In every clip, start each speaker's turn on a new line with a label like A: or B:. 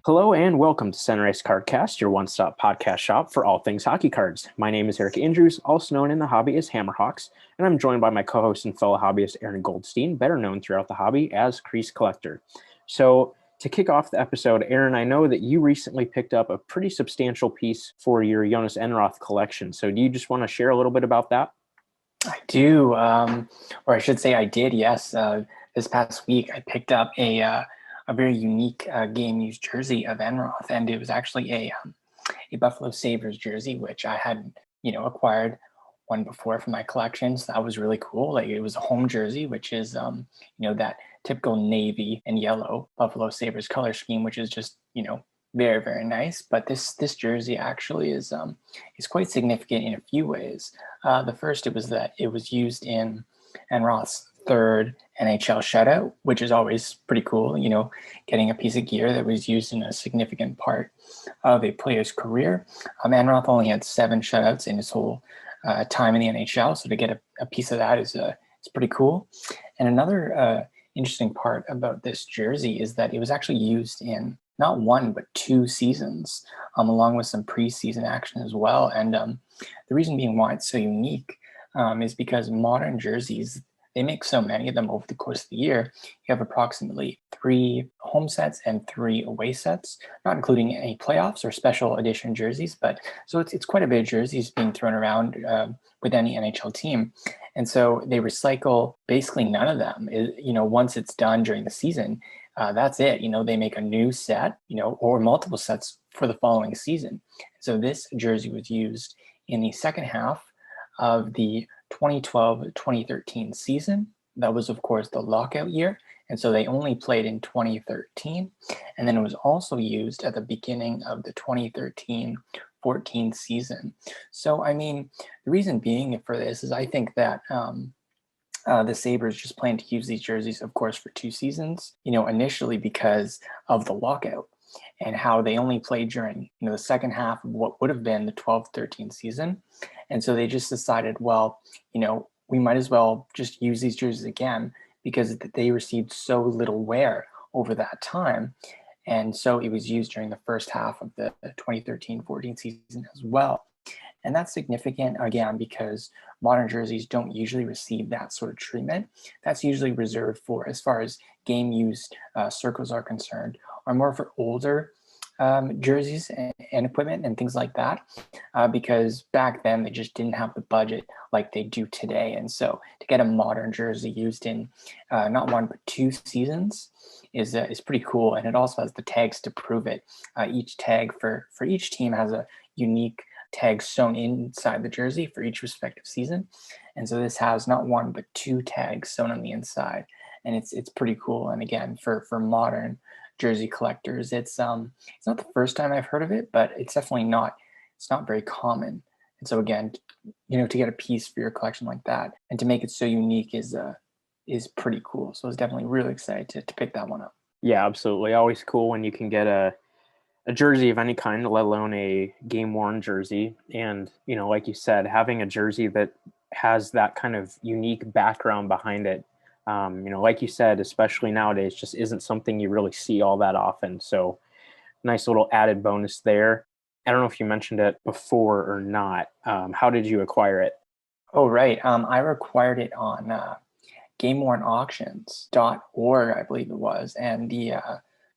A: Hello and welcome to Center Ice Cardcast, your one-stop podcast shop for all things hockey cards. My name is Eric Andrews, also known in the hobby as Hammerhawks, and I'm joined by my co-host and fellow hobbyist Aaron Goldstein, better known throughout the hobby as Crease Collector. So to kick off the episode, Aaron, I know that you recently picked up a pretty substantial piece for your Jhonas Enroth collection. So do you just want to share a little bit about that?
B: I do, or I should say I did, yes. This past week, I picked up a very unique game used jersey of Enroth, and it was actually a Buffalo Sabres jersey, which I had, acquired one before for my collection. So that was really cool. Like it was a home jersey, which is, that typical navy and yellow Buffalo Sabres color scheme, which is just, very, very nice. But this jersey actually is quite significant in a few ways. The first, it was that it was used in Enroth's third NHL shutout, which is always pretty cool, getting a piece of gear that was used in a significant part of a player's career. Enroth only had 7 shutouts in his whole time in the NHL, so to get a piece of that is pretty cool. And another interesting part about this jersey is that it was actually used in not one but 2 seasons, along with some preseason action as well. And the reason being why it's so unique is because modern jerseys, they make so many of them over the course of the year. You have approximately 3 home sets and 3 away sets, not including any playoffs or special edition jerseys. But so it's quite a bit of jerseys being thrown around with any NHL team. And so they recycle basically none of them. Once it's done during the season, that's it. They make a new set, or multiple sets for the following season. So this jersey was used in the second half of the 2012-2013 season. That was, of course, the lockout year. And so they only played in 2013. And then it was also used at the beginning of the 2013-14 season. So, the reason being for this is I think that the Sabres just plan to use these jerseys, of course, for 2 seasons, initially because of the lockout and how they only played during, the second half of what would have been the 12-13 season. And so they just decided, well, we might as well just use these jerseys again because they received so little wear over that time. And so it was used during the first half of the 2013-14 season as well. And that's significant, again, because modern jerseys don't usually receive that sort of treatment. That's usually reserved for, as far as game used circles are concerned, are more for older jerseys and equipment and things like that, because back then they just didn't have the budget like they do today. And so to get a modern jersey used in not 1 but 2 seasons is pretty cool. And it also has the tags to prove it. Each tag for each team has a unique tags sewn inside the jersey for each respective season. And so this has not 1 but 2 tags sewn on the inside, and it's pretty cool. And again, for modern jersey collectors, it's not the first time I've heard of it, but it's not very common. And so again, to get a piece for your collection like that and to make it so unique is pretty cool. So I was definitely really excited to pick that one up.
A: Yeah, absolutely. Always cool when you can get a jersey of any kind, let alone a game-worn jersey. And, like you said, having a jersey that has that kind of unique background behind it, like you said, especially nowadays, just isn't something you really see all that often. So nice little added bonus there. I don't know if you mentioned it before or not. How did you acquire it?
B: Oh, right. I acquired it on gamewornauctions.org, I believe it was. And the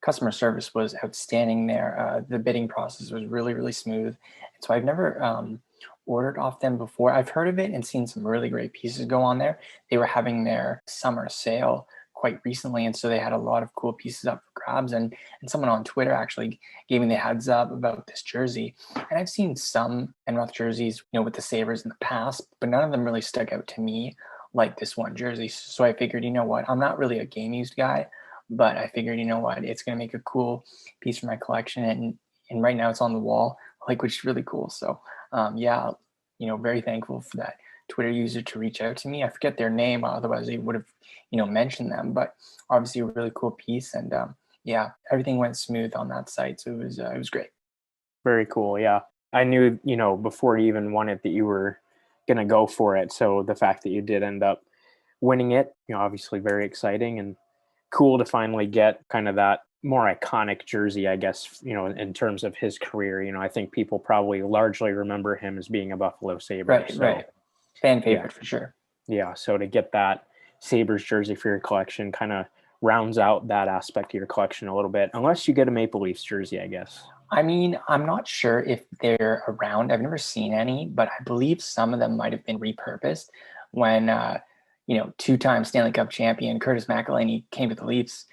B: customer service was outstanding there. The bidding process was really, really smooth. And so I've never ordered off them before. I've heard of it and seen some really great pieces go on there. They were having their summer sale quite recently, and so they had a lot of cool pieces up for grabs. And someone on Twitter actually gave me the heads up about this jersey. And I've seen some Enroth jerseys, with the Sabres in the past, but none of them really stuck out to me like this one jersey. So I figured, I'm not really a game used guy, but I figured, it's going to make a cool piece for my collection. And right now it's on the wall, which is really cool. So yeah, very thankful for that Twitter user to reach out to me. I forget their name, otherwise they would have, mentioned them, but obviously a really cool piece. And yeah, everything went smooth on that site. So it was great.
A: Very cool. Yeah. I knew, before you even won it that you were going to go for it. So the fact that you did end up winning it, obviously very exciting and cool to finally get kind of that more iconic jersey, I guess, in terms of his career. I think people probably largely remember him as being a Buffalo Sabre.
B: Right,
A: So,
B: right. Fan
A: yeah,
B: favorite for sure.
A: yeah. So to get that Sabres jersey for your collection kind of rounds out that aspect of your collection a little bit, unless you get a Maple Leafs jersey, I guess.
B: I mean, I'm not sure if they're around. I've never seen any, but I believe some of them might have been repurposed when, two-time Stanley Cup champion Curtis McElhinney came to the Leafs.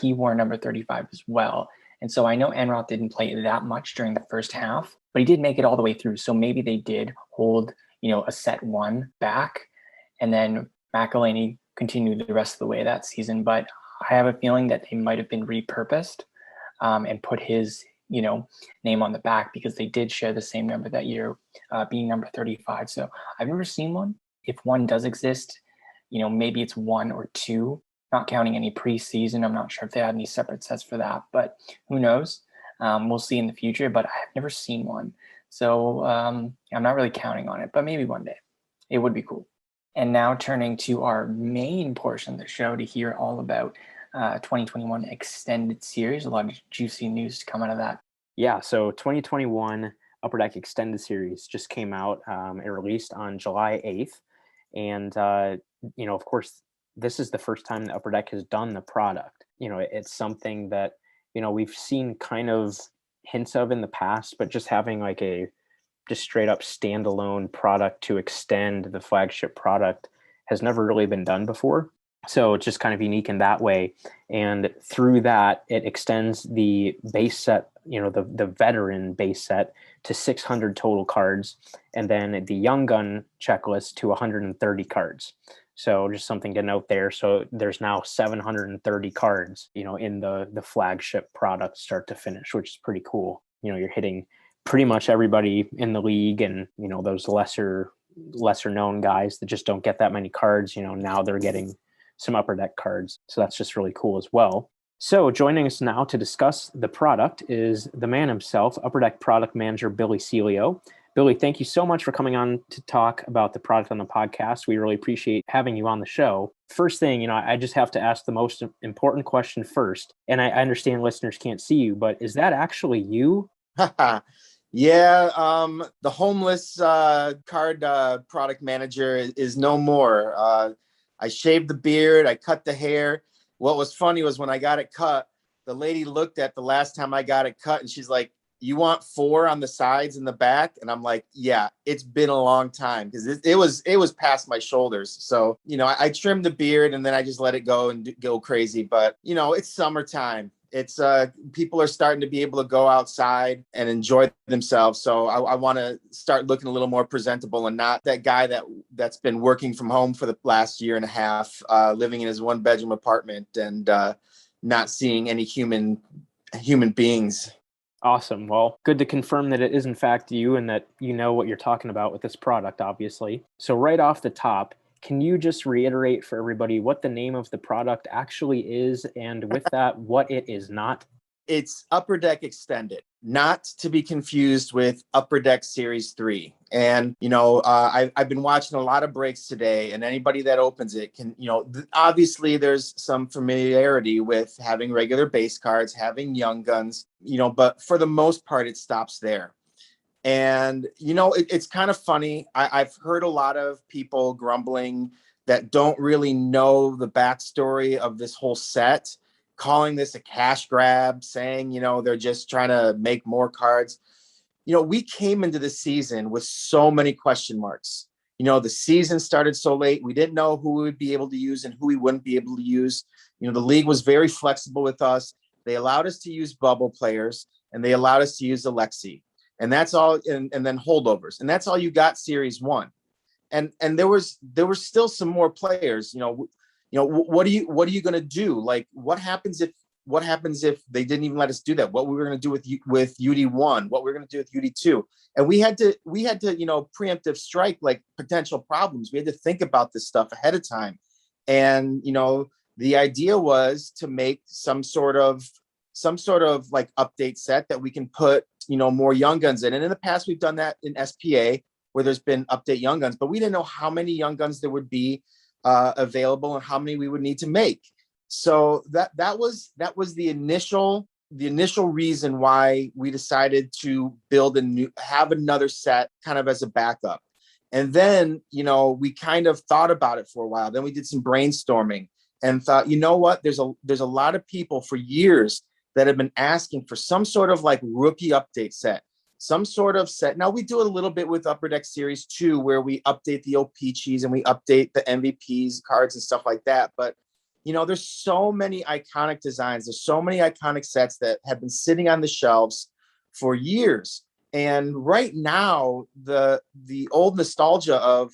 B: He wore number 35 as well. And so I know Enroth didn't play that much during the first half, but he did make it all the way through. So maybe they did hold, a set one back, and then McElhinney continued the rest of the way that season. But I have a feeling that they might have been repurposed and put his name on the back, because they did share the same number that year, being number 35. So I've never seen one. If one does exist, maybe it's one or two, not counting any preseason. I'm not sure if they had any separate sets for that, but who knows? We'll see in the future, but I've never seen one. So I'm not really counting on it, but maybe one day. It would be cool. And now turning to our main portion of the show to hear all about 2021 extended series. A lot of juicy news to come out of that.
A: Yeah, so 2021 Upper Deck extended series just came out. It released on July 8th. And, of course, this is the first time the Upper Deck has done the product. It's something that, we've seen kind of hints of in the past, but just having like a just straight up standalone product to extend the flagship product has never really been done before. So it's just kind of unique in that way. And through that, it extends the base set, the veteran base set to 600 total cards, and then the Young Gun checklist to 130 cards. So just something to note there. So there's now 730 cards, in the flagship product start to finish, which is pretty cool. You're hitting pretty much everybody in the league, and, those lesser known guys that just don't get that many cards, now they're getting some Upper Deck cards. So that's just really cool as well. So joining us now to discuss the product is the man himself, Upper Deck product manager, Billy Celio. Billy, thank you so much for coming on to talk about the product on the podcast. We really appreciate having you on the show. First thing, I just have to ask the most important question first. And I understand listeners can't see you, but is that actually you?
C: Yeah, the homeless card product manager is no more. I shaved the beard. I cut the hair. What was funny was when I got it cut, the lady looked at the last time I got it cut and she's like, "You want 4 on the sides and the back?" And I'm like, "Yeah, it's been a long time," because it was past my shoulders. So, I trimmed the beard and then I just let it go and go crazy. But, it's summertime. It's people are starting to be able to go outside and enjoy themselves. So I want to start looking a little more presentable and not that guy that's been working from home for the last year and a half, living in his 1-bedroom apartment and not seeing any human beings.
A: Awesome. Well, good to confirm that it is in fact you and that you know what you're talking about with this product, obviously. So right off the top, can you just reiterate for everybody what the name of the product actually is, and with that, what it is not?
C: It's Upper Deck Extended, not to be confused with Upper Deck Series 3. And, I've been watching a lot of breaks today, and anybody that opens it can, obviously there's some familiarity with having regular base cards, having Young Guns, but for the most part, it stops there. And, it's kind of funny. I've heard a lot of people grumbling that don't really know the backstory of this whole set, calling this a cash grab, saying, they're just trying to make more cards. We came into the season with so many question marks. The season started so late. We didn't know who we would be able to use and who we wouldn't be able to use. The league was very flexible with us. They allowed us to use bubble players, and they allowed us to use Alexi. And that's all, and then holdovers. And that's all you got Series 1. And there was still some more players. What are you going to do? Like, what happens if they didn't even let us do that? What we were going to do with UD1, what we were going to do with UD2. And we had to preemptive strike like potential problems. We had to think about this stuff ahead of time. And, the idea was to make some sort of like update set that we can put, more Young Guns in. And in the past, we've done that in SPA where there's been update Young Guns, but we didn't know how many Young Guns there would be available and how many we would need to make. So that was the initial reason why we decided to have another set kind of as a backup. And then, we kind of thought about it for a while. Then we did some brainstorming and thought, you know what, there's a lot of people for years that have been asking for some sort of like rookie update set, some sort of set. Now we do it a little bit with Upper Deck Series 2, where we update the O-Pee-Chees and we update the MVPs cards and stuff like that. But there's so many iconic designs. There's so many iconic sets that have been sitting on the shelves for years. And right now, the old nostalgia of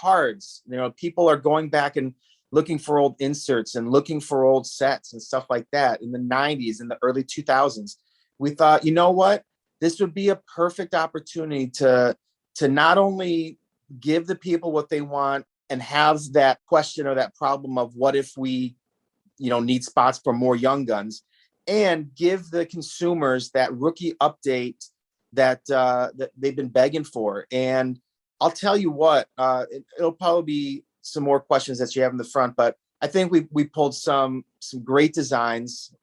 C: cards, people are going back and looking for old inserts and looking for old sets and stuff like that in the 90s and the early 2000s. We thought, you know what, this would be a perfect opportunity to not only give the people what they want and have that question or that problem of what if we, need spots for more Young Guns, and give the consumers that rookie update that they've been begging for. And I'll tell you what, it'll probably be some more questions that you have in the front, but I think we pulled some great designs.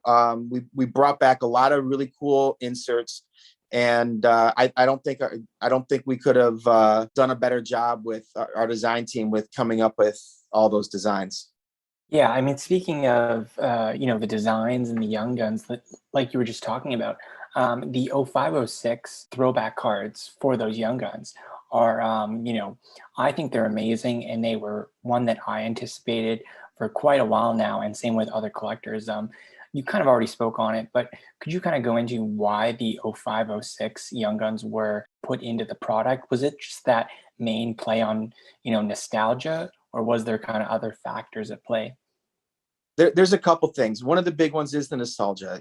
C: We brought back a lot of really cool inserts. And I don't think we could have done a better job with our design team with coming up with all those designs.
B: Yeah, I mean, speaking of the designs and the Young Guns, that, like you were just talking about, the 0506 throwback cards for those Young Guns are, I think they're amazing, and they were one that I anticipated for quite a while now, and same with other collectors. You kind of already spoke on it, but could you kind of go into why the 0506 Young Guns were put into the product? Was it just that main play on, nostalgia, or was there kind of other factors at play?
C: There's a couple things. One of the big ones is the nostalgia.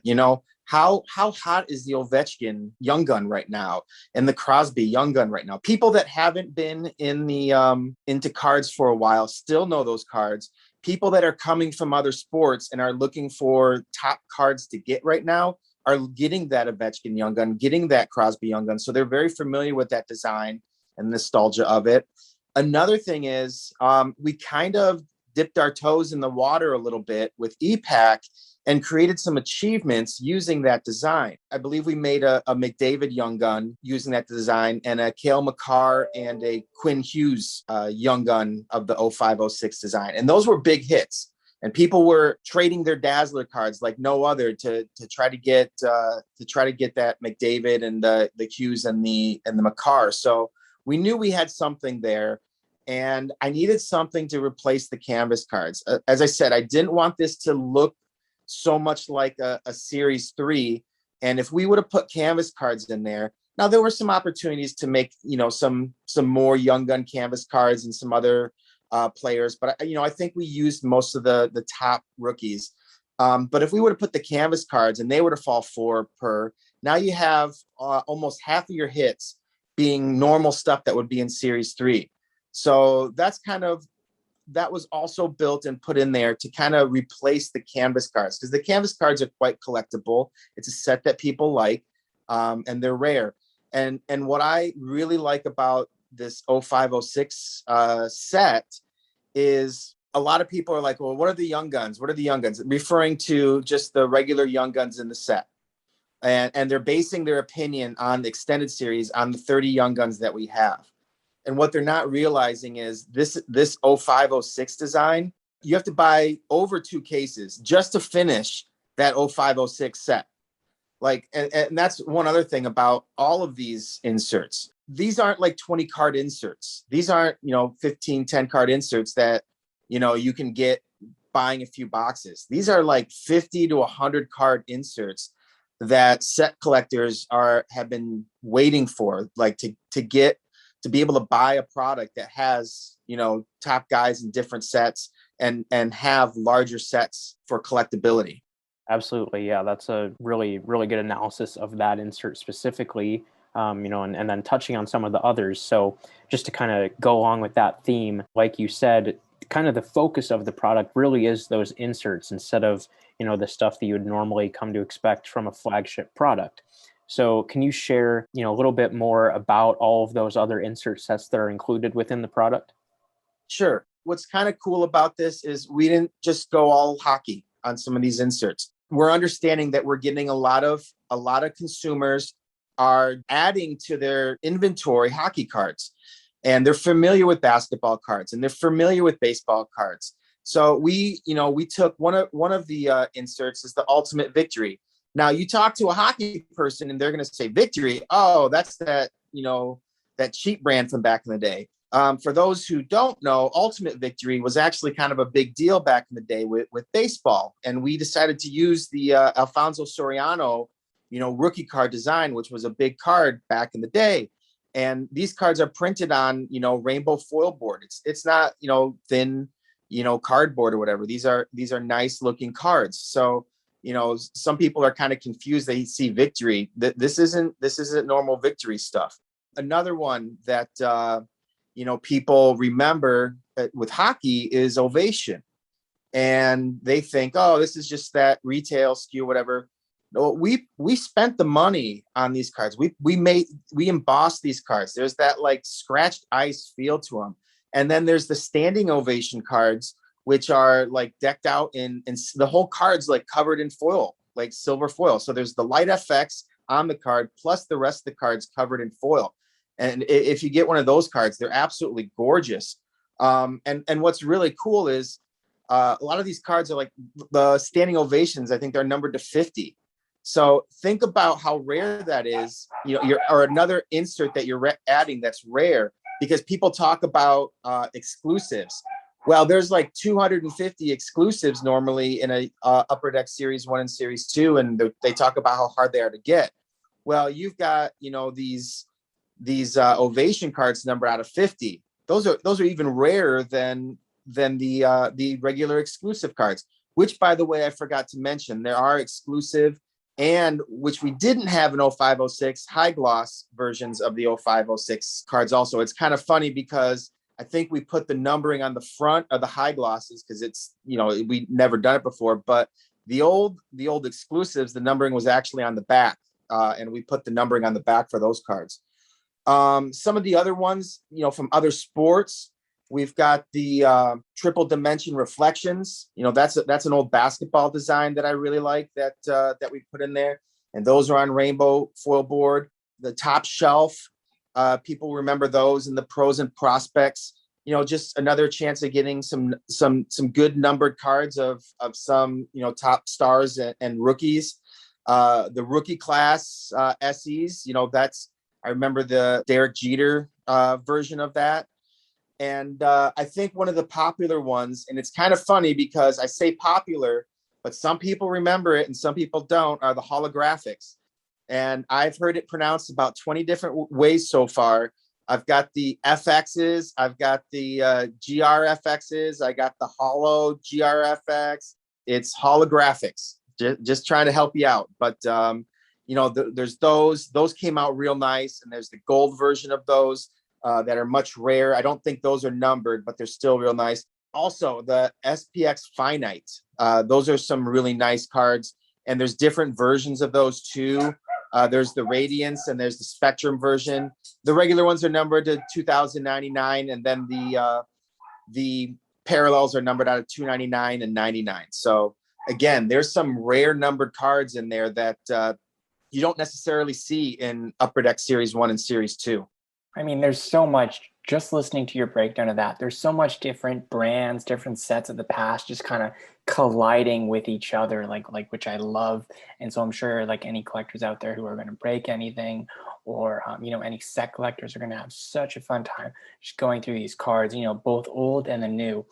C: How hot is the Ovechkin Young Gun right now, and the Crosby Young Gun right now? People that haven't been in the into cards for a while still know those cards. People that are coming from other sports and are looking for top cards to get right now are getting that Ovechkin Young Gun, getting that Crosby Young Gun. So they're very familiar with that design and nostalgia of it. Another thing is we kind of dipped our toes in the water a little bit with EPAC and created some achievements using that design. I believe we made a McDavid Young Gun using that design, and a Cale Makar and a Quinn Hughes Young Gun of the 0506 design. And those were big hits. And people were trading their Dazzler cards like no other to try to get that McDavid and the Hughes and the Makar. So we knew we had something there. And I needed something to replace the canvas cards. As I said, I didn't want this to look so much like a Series 3. And if we would have put canvas cards in there, now there were some opportunities to make, some more Young Gun canvas cards and some other players. But, I think we used most of the top rookies. But if we would have put the canvas cards and they were to fall 4 per, now you have almost half of your hits being normal stuff that would be in Series 3. So that was also built and put in there to kind of replace the canvas cards, because the canvas cards are quite collectible. It's a set that people like, and they're rare. And what I really like about this 0506 set is a lot of people are like, well, what are the Young Guns? What are the Young Guns? Referring to just the regular Young Guns in the set. And they're basing their opinion on the extended series on the 30 Young Guns that we have. And what they're not realizing is this 0506 design, you have to buy over 2 cases just to finish that 0506 set. And that's one other thing about all of these inserts. These aren't like 20 card inserts. These aren't, 15, 10 card inserts that, you can get buying a few boxes. These are like 50 to 100 card inserts that set collectors have been waiting for, like to be able to buy a product that has, top guys in different sets and have larger sets for collectability.
A: Absolutely. Yeah, that's a really, really good analysis of that insert specifically, and then touching on some of the others. So just to kind of go along with that theme, like you said, kind of the focus of the product really is those inserts instead of, the stuff that you would normally come to expect from a flagship product. So can you share, a little bit more about all of those other insert sets that are included within the product?
C: Sure. What's kind of cool about this is we didn't just go all hockey. on some of these inserts. We're understanding that we're getting a lot of consumers are adding to their inventory hockey cards, and they're familiar with basketball cards, and they're familiar with baseball cards. So we took one of the inserts is the Ultimate Victory. Now you talk to a hockey person and they're going to say Victory. Oh, that's that cheap brand from back in the day. For those who don't know, Ultimate Victory was actually kind of a big deal back in the day with baseball. And we decided to use the Alfonso Soriano, rookie card design, which was a big card back in the day. And these cards are printed on, rainbow foil board. It's not, thin, cardboard or whatever. These are nice looking cards. So, some people are kind of confused. They see Victory. This isn't normal Victory stuff. Another one that, people remember with hockey is Ovation. And they think, oh, this is just that retail SKU, whatever. No, we spent the money on these cards. We embossed these cards. There's that like scratched ice feel to them. And then there's the standing ovation cards, which are like decked out in the whole card's like covered in foil, like silver foil. So there's the light FX on the card, plus the rest of the cards covered in foil. And if you get one of those cards, they're absolutely gorgeous. And what's really cool is a lot of these cards are like the standing ovations. I think they're numbered to 50. So think about how rare that is, or another insert that you're adding that's rare, because people talk about exclusives. Well, there's like 250 exclusives normally in a Upper Deck Series 1 and Series 2, and they talk about how hard they are to get. Well, you've got, these Ovation cards numbered out of 50. Those are even rarer than the regular exclusive cards, which, by the way, I forgot to mention, there are exclusive and which we didn't have in 0506 high gloss versions of the 0506 cards. Also, it's kind of funny because I think we put the numbering on the front of the high glosses because it's, we never done it before, but the old exclusives, the numbering was actually on the back, and we put the numbering on the back for those cards. Some of the other ones, from other sports, we've got the triple dimension reflections. That's an old basketball design that I really like that we put in there. And those are on rainbow foil board. The top shelf, people remember those, and the pros and prospects. Just another chance of getting some good numbered cards of some top stars and rookies. The rookie class SEs. I remember the Derek Jeter version of that. And I think one of the popular ones, and it's kind of funny because I say popular, but some people remember it and some people don't, are the holographics. And I've heard it pronounced about 20 different ways so far. I've got the FXs, I've got the GRFXs, I got the holo GRFX. It's holographics, just trying to help you out. But, there's those came out real nice. And there's the gold version of those. That are much rare. I don't think those are numbered, but they're still real nice. Also, the SPX Finite. Those are some really nice cards. And there's different versions of those too. There's the Radiance and there's the Spectrum version. The regular ones are numbered to 2099, and then the parallels are numbered out of 299 and 99. So again, there's some rare numbered cards in there that you don't necessarily see in Upper Deck Series 1 and Series 2.
B: I mean, there's so much, just listening to your breakdown of that, there's so much different brands, different sets of the past, just kind of colliding with each other, like which I love. And so I'm sure like any collectors out there who are going to break anything, or, any set collectors are going to have such a fun time just going through these cards, both old and the new.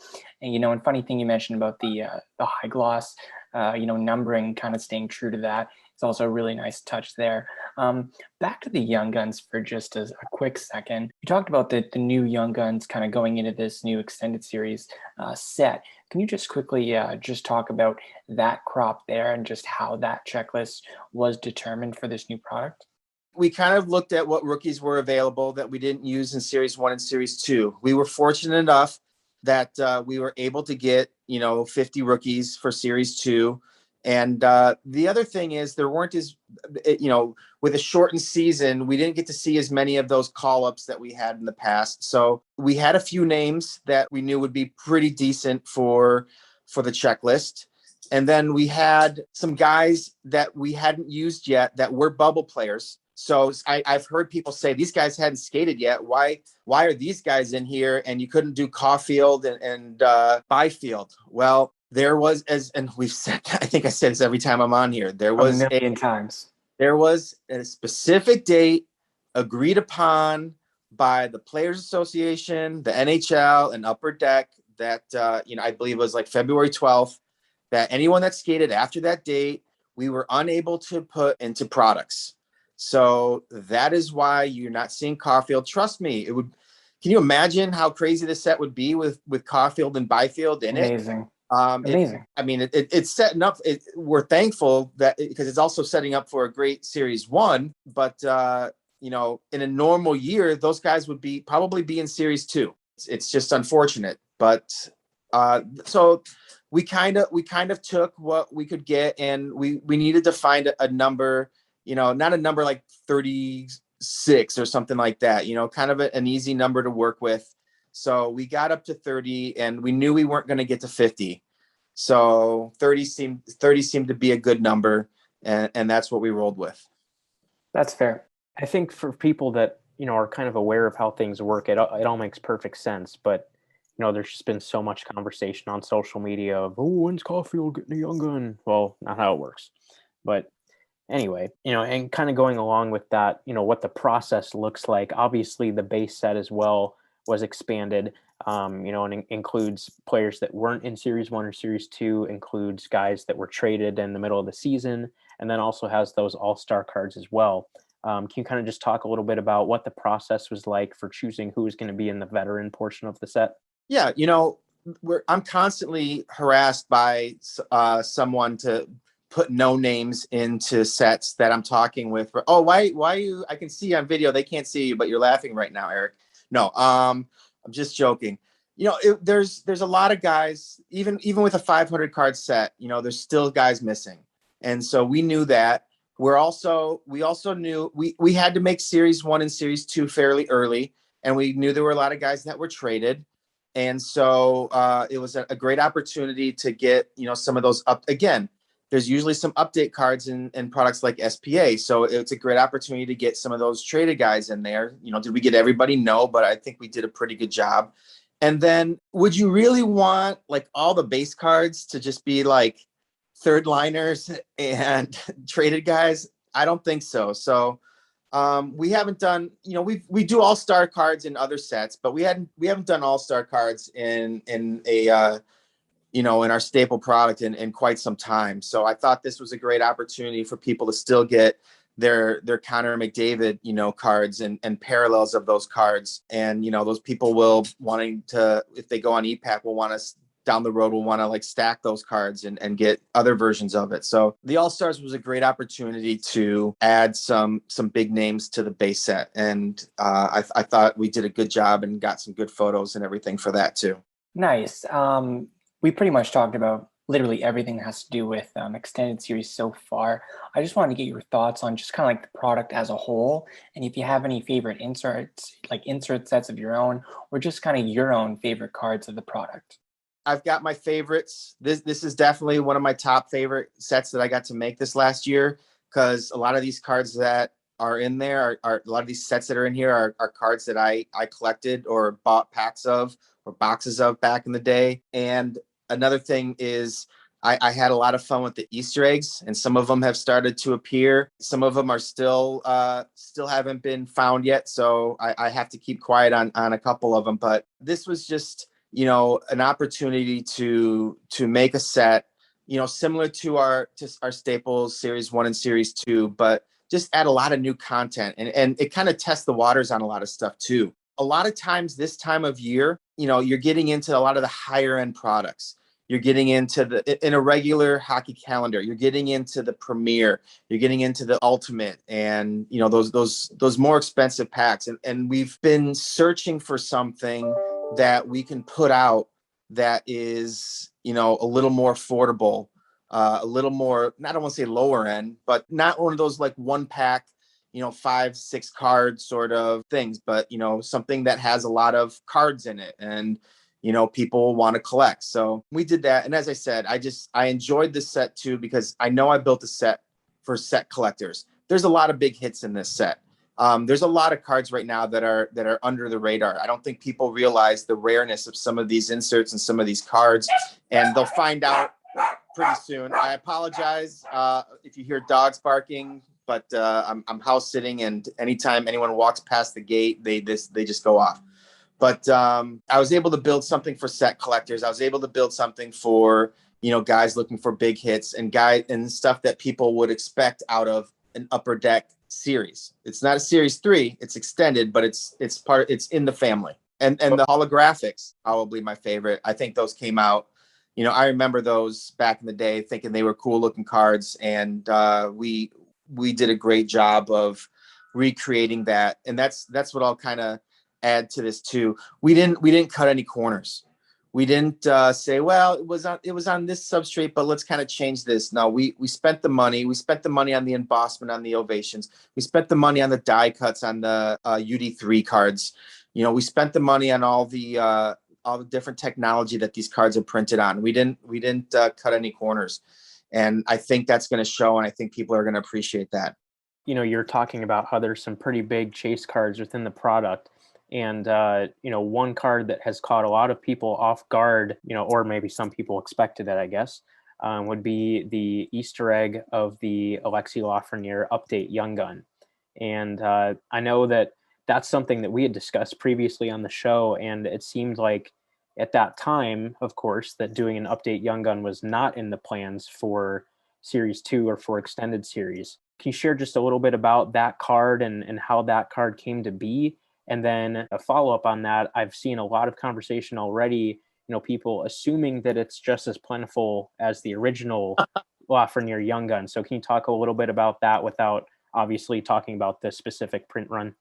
B: And, and funny thing you mentioned about the high gloss, numbering, kind of staying true to that. It's also a really nice touch there. Back to the Young Guns for just a quick second. You talked about the new Young Guns kind of going into this new extended series set. Can you just quickly just talk about that crop there and just how that checklist was determined for this new product?
C: We kind of looked at what rookies were available that we didn't use in Series 1 and Series 2. We were fortunate enough that we were able to get, 50 rookies for Series 2. And the other thing is there weren't with a shortened season, we didn't get to see as many of those call-ups that we had in the past. So we had a few names that we knew would be pretty decent for the checklist. And then we had some guys that we hadn't used yet that were bubble players. So I've heard people say these guys hadn't skated yet. Why are these guys in here and you couldn't do Caulfield and Byfield? Well, there was, and we've said, I think I said this every time I'm on here, there was
B: a million times.
C: There was a specific date agreed upon by the Players Association, the NHL, and Upper Deck that, I believe it was like February 12th, that anyone that skated after that date, we were unable to put into products. So that is why you're not seeing Caulfield. Trust me, it would. Can you imagine how crazy the set would be with Caulfield and Byfield in it?
B: Amazing.
C: It's setting up. We're thankful that because it's also setting up for a great Series 1. But in a normal year, those guys would probably be in Series 2. It's just unfortunate. But so we kind of took what we could get, and we needed to find a number. Not a number like 36 or something like that. Kind of an easy number to work with. So we got up to 30, and we knew we weren't going to get to 50. So 30 seemed to be a good number, and that's what we rolled with.
B: That's fair.
A: I think for people that are kind of aware of how things work, it all makes perfect sense. But there's just been so much conversation on social media of, when's Caulfield getting a young gun? Well, not how it works. But anyway, and kind of going along with that, what the process looks like. Obviously, the base set as well was expanded, and includes players that weren't in Series 1 or Series 2, includes guys that were traded in the middle of the season, and then also has those all-star cards as well. Can you kind of just talk a little bit about what the process was like for choosing who was going to be in the veteran portion of the set?
C: Yeah, I'm constantly harassed by someone to put no names into sets that I'm talking with. Why you? I can see you on video. They can't see you, but you're laughing right now, Eric. No, I'm just joking. There's a lot of guys, even with a 500 card set, there's still guys missing. And so we knew that. We also knew we had to make Series 1 and Series 2 fairly early. And we knew there were a lot of guys that were traded. And so it was a great opportunity to get, some of those up. Again, there's usually some update cards in products like SPA. So it's a great opportunity to get some of those traded guys in there. Did we get everybody? No, but I think we did a pretty good job. And then would you really want like all the base cards to just be like third liners and traded guys? I don't think so. So we haven't done, we do all-star cards in other sets, but we haven't done all-star cards in a in our staple product in quite some time. So I thought this was a great opportunity for people to still get their Connor McDavid, cards and parallels of those cards. And, those people will wanting to, if they go on EPAC, will want to down the road, will want to like stack those cards and get other versions of it. So the All-Stars was a great opportunity to add some big names to the base set. And I thought we did a good job and got some good photos and everything for that too.
B: Nice. We pretty much talked about literally everything that has to do with extended series so far. I just wanted to get your thoughts on just kind of like the product as a whole, and if you have any favorite inserts, like insert sets of your own, or just kind of your own favorite cards of the product.
C: I've got my favorites. This is definitely one of my top favorite sets that I got to make this last year, because a lot of these cards that are in there are a lot of these sets that are in here are cards that I collected or bought packs of or boxes of back in the day. And another thing is I had a lot of fun with the Easter eggs, and some of them have started to appear. Some of them are still haven't been found yet. So I have to keep quiet on a couple of them, but this was just, an opportunity to make a set, similar to our Staples Series 1 and Series 2, but just add a lot of new content. And it kind of tests the waters on a lot of stuff too. A lot of times this time of year, you're getting into a lot of the higher end products. You're getting into in a regular hockey calendar, you're getting into the Premier, you're getting into the Ultimate, and those more expensive packs. And we've been searching for something that we can put out that is, a little more affordable, a little more, I don't want to say lower end, but not one of those like one pack, 5-6 card sort of things, but something that has a lot of cards in it. And people want to collect. So we did that. And as I said, I enjoyed this set too, because I know I built a set for set collectors. There's a lot of big hits in this set. There's a lot of cards right now that are under the radar. I don't think people realize the rareness of some of these inserts and some of these cards, and they'll find out pretty soon. I apologize if you hear dogs barking, but I'm house sitting, and anytime anyone walks past the gate, they just go off. But I was able to build something for set collectors. I was able to build something for guys looking for big hits and stuff that people would expect out of an Upper Deck series. It's not a series 3, it's extended, but it's in the family. And the holographics, probably my favorite. I think those came out, I remember those back in the day, thinking they were cool looking cards, and we did a great job of recreating that. And that's what I'll kind of add to this too. We didn't cut any corners. We didn't say, well, it was on this substrate, but let's kind of change this. No, we spent the money. We spent the money on the embossment, on the ovations. We spent the money on the die cuts on the UD3 cards. We spent the money on all the different technology that these cards are printed on. We didn't cut any corners, and I think that's going to show, and I think people are going to appreciate that.
A: You're talking about how there's some pretty big chase cards within the product. And, one card that has caught a lot of people off guard, or maybe some people expected it, I guess, would be the Easter egg of the Alexi Lafreniere update Young Gun. And I know that that's something that we had discussed previously on the show. And it seemed like at that time, of course, that doing an update Young Gun was not in the plans for Series 2 or for Extended Series. Can you share just a little bit about that card and how that card came to be? And then a follow-up on that, I've seen a lot of conversation already, people assuming that it's just as plentiful as the original Lafreniere Young Gun. So can you talk a little bit about that without obviously talking about the specific print run?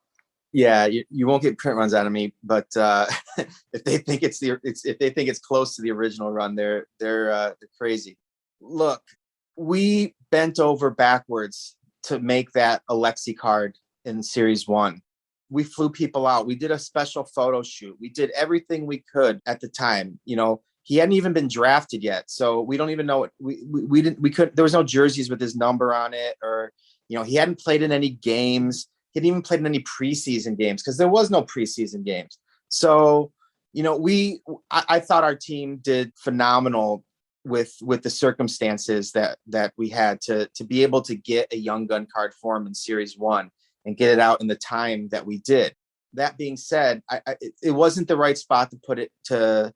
C: Yeah, you won't get print runs out of me, but if they think it's close to the original run, they're crazy. Look, we bent over backwards to make that Alexi card in Series 1. We flew people out. We did a special photo shoot. We did everything we could at the time. He hadn't even been drafted yet, so we don't even know what we didn't. We couldn't. There was no jerseys with his number on it, or he hadn't played in any games. He hadn't even played in any preseason games because there was no preseason games. So I thought our team did phenomenal with the circumstances that we had to be able to get a Young Gun card for him in Series 1 and get it out in the time that we did. That being said, it wasn't the right spot to put it to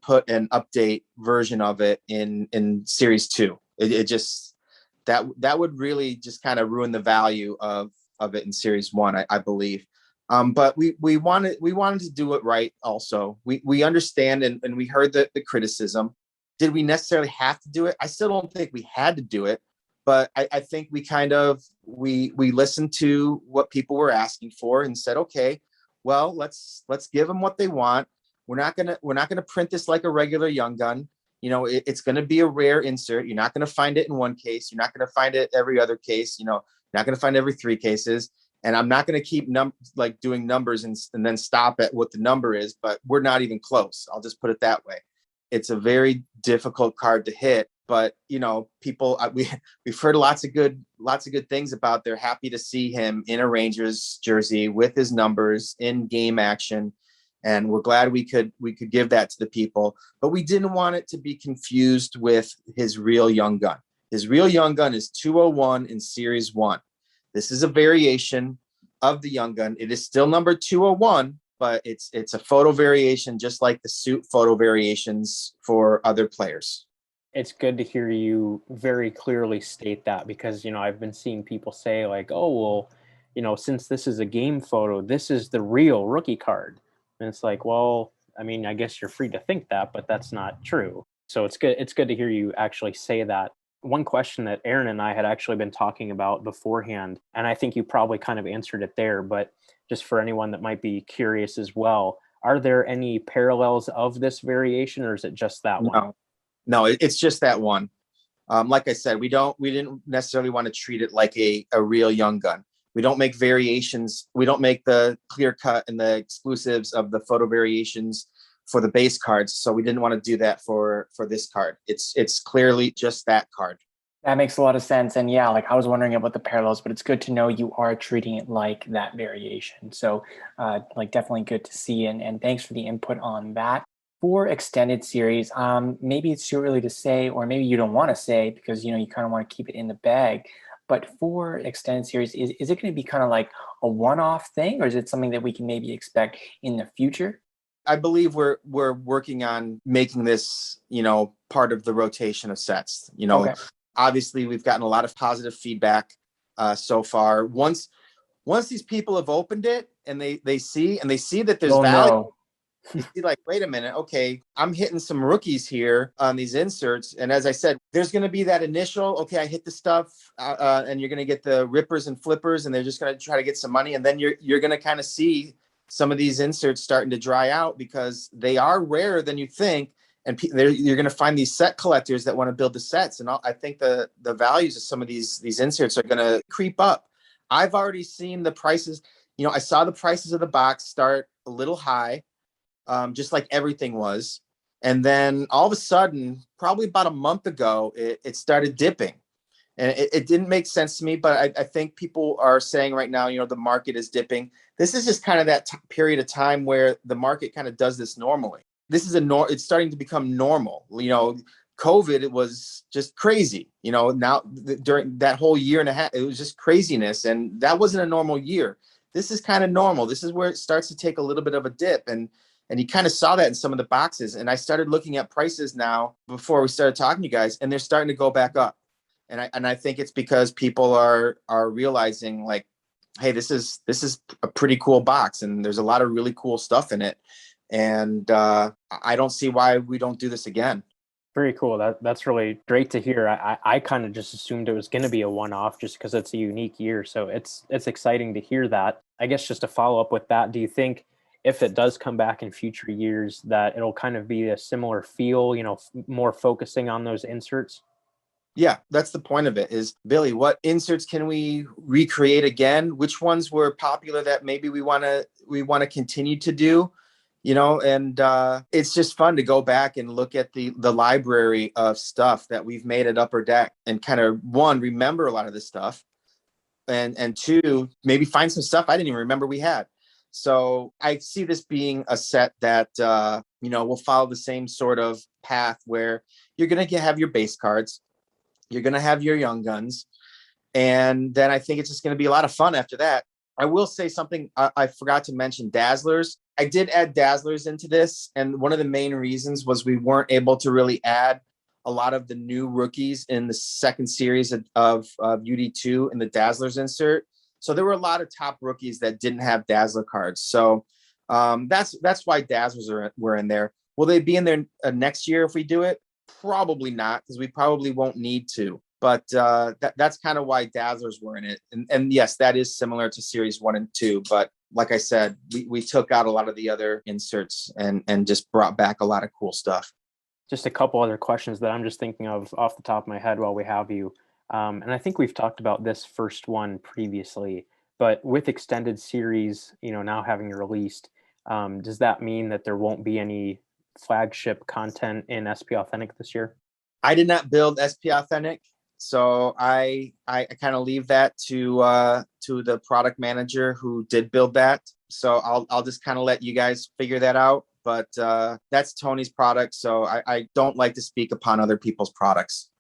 C: put an update version of it in Series 2. It just that would really just kind of ruin the value of it in Series 1, I believe. But we wanted to do it right. Also, we understand and we heard the criticism. Did we necessarily have to do it? I still don't think we had to do it. But I think we listened to what people were asking for and said, okay, well, let's give them what they want. We're not gonna print this like a regular Young Gun. It's gonna be a rare insert. You're not gonna find it in one case. You're not gonna find it every other case. You're not gonna find every 3 cases. And I'm not gonna keep doing numbers and then stop at what the number is. But we're not even close. I'll just put it that way. It's a very difficult card to hit. But people, we've heard lots of good things about. They're happy to see him in a Rangers jersey with his numbers in game action, and we're glad we could give that to the people. But we didn't want it to be confused with his real Young Gun. His real Young Gun is 201 in Series 1. This is a variation of the Young Gun. It is still number 201, but it's a photo variation, just like the suit photo variations for other players.
A: It's good to hear you very clearly state that, because, I've been seeing people say like, oh, well, since this is a game photo, this is the real rookie card. And it's like, well, I mean, I guess you're free to think that, but that's not true. So it's good to hear you actually say that. One question that Aaron and I had actually been talking about beforehand, and I think you probably kind of answered it there, but just for anyone that might be curious as well, are there any parallels of this variation, or is it just that one?
C: No, it's just that one. Like I said, we didn't necessarily want to treat it like a real Young Gun. We don't make variations. We don't make the clear cut and the exclusives of the photo variations for the base cards. So we didn't want to do that for this card. It's clearly just that card.
B: That makes a lot of sense. And yeah, like I was wondering about the parallels, but it's good to know you are treating it like that variation. So like definitely good to see. And thanks for the input on that. For extended series, maybe it's too early to say, or maybe you don't want to say because, you know, you kind of want to keep it in the bag. But for extended series, is it going to be kind of like a one-off thing, or is it something that we can maybe expect in the future?
C: I believe we're working on making this, you know, part of the rotation of sets. You know,
B: Okay.
C: obviously we've gotten a lot of positive feedback so far. Once these people have opened it and they see that there's
B: You'll
C: value,
B: know.
C: you see like, wait a minute, okay, I'm hitting some rookies here on these inserts. And as I said, there's going to be that initial, okay, I hit the stuff and you're going to get the rippers and flippers and they're just going to try to get some money. And then you're going to kind of see some of these inserts starting to dry out because they are rarer than you think. And you're going to find these set collectors that want to build the sets. And I think the values of some of these inserts are going to creep up. I've already seen the prices. You know, I saw the prices of the box start a little high, just like everything was. And then all of a sudden, probably about a month ago, it started dipping. And it didn't make sense to me, but I think people are saying right now, you know, the market is dipping. This is just kind of that period of time where the market kind of does this normally. This is it's starting to become normal. You know, COVID, it was just crazy. You know, now during that whole year and a half, it was just craziness. And that wasn't a normal year. This is kind of normal. This is where it starts to take a little bit of a dip. And you kind of saw that in some of the boxes. And I started looking at prices now before we started talking to you guys, and they're starting to go back up. And I think it's because people are realizing like, hey, this is a pretty cool box, and there's a lot of really cool stuff in it. And I don't see why we don't do this again.
A: Very cool. That's really great to hear. I kind of just assumed it was going to be a one-off just because it's a unique year. So it's exciting to hear that. I guess just to follow up with that, do you think if it does come back in future years that it'll kind of be a similar feel, you know, more focusing on those inserts?
C: Yeah, that's the point of it is, Billy, what inserts can we recreate again? Which ones were popular that maybe we want to continue to do? You know, and it's just fun to go back and look at the library of stuff that we've made at Upper Deck and kind of, one, remember a lot of this stuff, and two, maybe find some stuff I didn't even remember we had. So I see this being a set that you know, will follow the same sort of path where you're going to have your base cards, you're going to have your young guns, and then I think it's just going to be a lot of fun after that. I will say something I forgot to mention, Dazzlers. I did add Dazzlers into this, and one of the main reasons was we weren't able to really add a lot of the new rookies in the second series of UD2 in the Dazzlers insert. So there were a lot of top rookies that didn't have Dazzler cards. So that's why Dazzlers were in there. Will they be in there next year if we do it? Probably not, because we probably won't need to. But that's kind of why Dazzlers were in it. And yes, that is similar to Series 1 and 2. But like I said, we took out a lot of the other inserts and just brought back a lot of cool stuff.
A: Just a couple other questions that I'm just thinking of off the top of my head while we have you. And I think we've talked about this first one previously, but with extended series, you know, now having released, does that mean that there won't be any flagship content in SP Authentic this year?
C: I did not build SP Authentic, so I kind of leave that to the product manager who did build that. So I'll just kind of let you guys figure that out. But that's Tony's product, so I don't like to speak upon other people's products.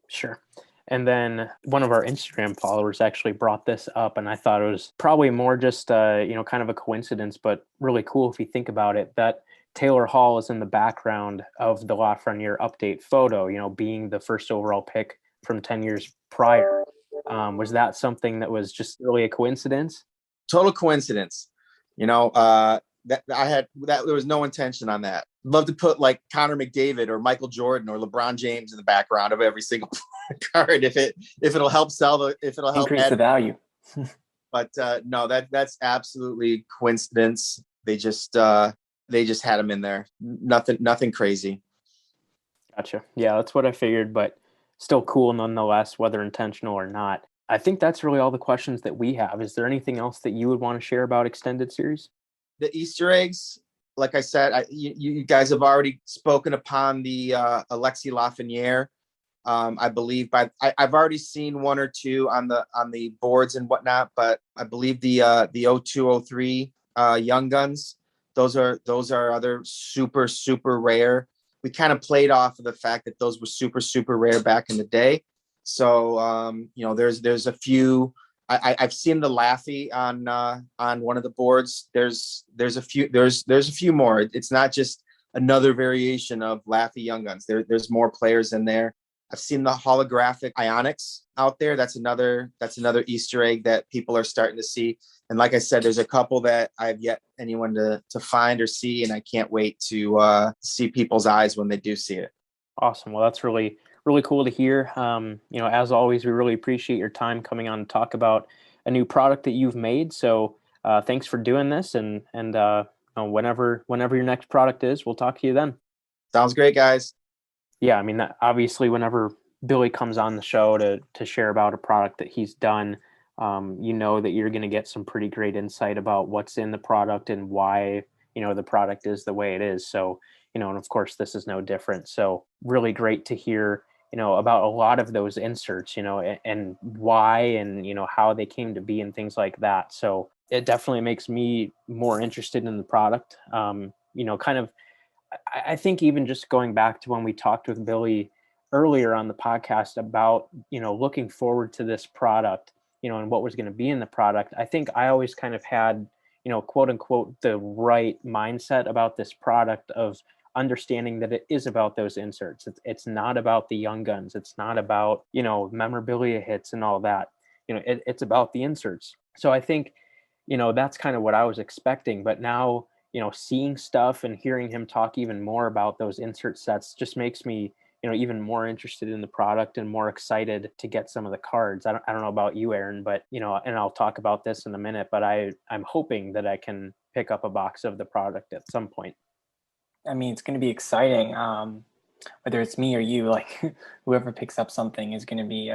A: Sure. And then one of our Instagram followers actually brought this up, and I thought it was probably more just you know, kind of a coincidence, but really cool if you think about it, that Taylor Hall is in the background of the Lafreniere update photo, you know, being the first overall pick from 10 years prior. Was that something that was just really a coincidence?
C: Total coincidence. You know, that there was no intention on that. Love to put like Connor McDavid or Michael Jordan or LeBron James in the background of every single card if it'll help
B: Increase the value.
C: But no, that's absolutely coincidence. They just had him in there. Nothing crazy.
A: Gotcha. Yeah, that's what I figured, but still cool nonetheless, whether intentional or not. I think that's really all the questions that we have. Is there anything else that you would want to share about extended series?
C: The Easter eggs, like I said, you guys have already spoken upon the Alexi Lafreniere. I believe I've already seen one or two on the boards and whatnot, but I believe the 0203 Young Guns, those are other super, super rare. We kind of played off of the fact that those were super, super rare back in the day. So there's a few. I've seen the Laffy on one of the boards. There's a few more. It's not just another variation of Laffy Young Guns. There's more players in there. I've seen the holographic Ionics out there. That's another Easter egg that people are starting to see. And like I said, there's a couple that I've yet anyone to find or see, and I can't wait to see people's eyes when they do see it.
A: Awesome. Well, that's really, really cool to hear. As always, we really appreciate your time coming on to talk about a new product that you've made. So thanks for doing this. And whenever your next product is, we'll talk to you then.
C: Sounds great, guys.
A: Yeah, I mean, obviously, whenever Billy comes on the show to share about a product that he's done, that you're going to get some pretty great insight about what's in the product and why, the product is the way it is. So, and of course, this is no different. So really great to hear, about a lot of those inserts, and why and, how they came to be and things like that. So it definitely makes me more interested in the product. I think even just going back to when we talked with Billy earlier on the podcast about, looking forward to this product, and what was going to be in the product, I think I always kind of had, quote unquote, the right mindset about this product of understanding that it is about those inserts. It's not about the Young Guns. It's not about, memorabilia hits and all that. It's about the inserts. So I think, that's kind of what I was expecting. But now, seeing stuff and hearing him talk even more about those insert sets just makes me, even more interested in the product and more excited to get some of the cards. I don't know about you, Aaron, but, and I'll talk about this in a minute, but I'm hoping that I can pick up a box of the product at some point.
B: I mean, it's going to be exciting. Whether it's me or you, like whoever picks up something is going to be